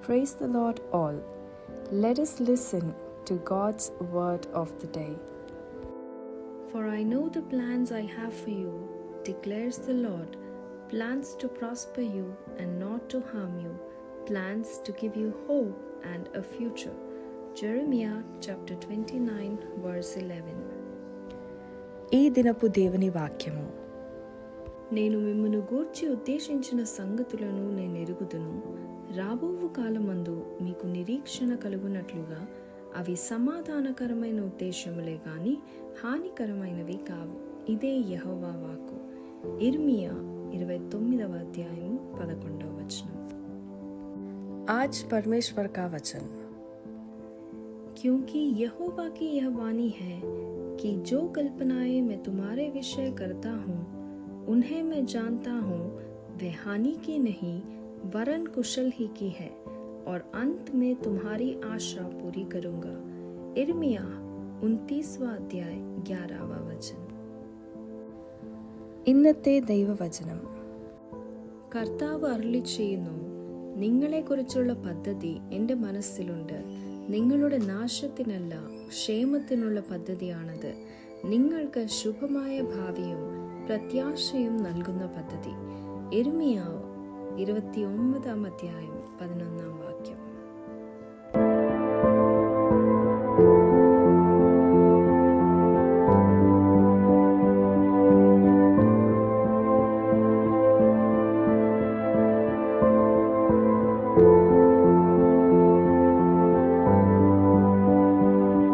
Praise the Lord all. Let us listen to God's word of the day. For I know the plans I have for you, declares the Lord, plans to prosper you and not to harm you, plans to give you hope and a future. Jeremiah chapter 29 verse 11. ఈ దినపు దేవుని వాక్యము. నేను మిమ్మును గూర్చి ఉద్దేశించిన సంగతులను నేను ఎరుగుదును. రాబోవు కాలమందు మీకు నిరీక్షణ కలుగునట్లుగా అవి సమాధానకరమైన ఉద్దేశములే గాని హానికరమైనవి కావు. ఇదే యెహోవా వాక్కు. ఇర్మియా 29వ అధ్యాయము 11వ వచనం. आज परमेश्वर का वचन. क्योंकि यहोवा की यह वाणी है कि जो कल्पनाएं मैं तुम्हारे विषय करता हूँ उन्हें मैं जानता हूँ, वे हानि की नहीं वरन कुशल ही की है, और अंत में तुम्हारी आशा पूरी करूंगा. इर्मिया 29वां अध्याय 11वां वचन. ഇന്നത്തെ ദൈവവചനം. കർത്താവ് അരുളി ചെയ്യുന്നു, നിങ്ങളെക്കുറിച്ചുള്ള പദ്ധതി എൻ്റെ മനസ്സിലുണ്ട്. നിങ്ങളുടെ നാശത്തിനല്ല, ക്ഷേമത്തിനുള്ള പദ്ധതിയാണത്. നിങ്ങൾക്ക് ശുഭമായ ഭാവിയും പ്രത്യാശയും നൽകുന്ന പദ്ധതി. ഇർമിയാവ് 29ാം അധ്യായം 11ാം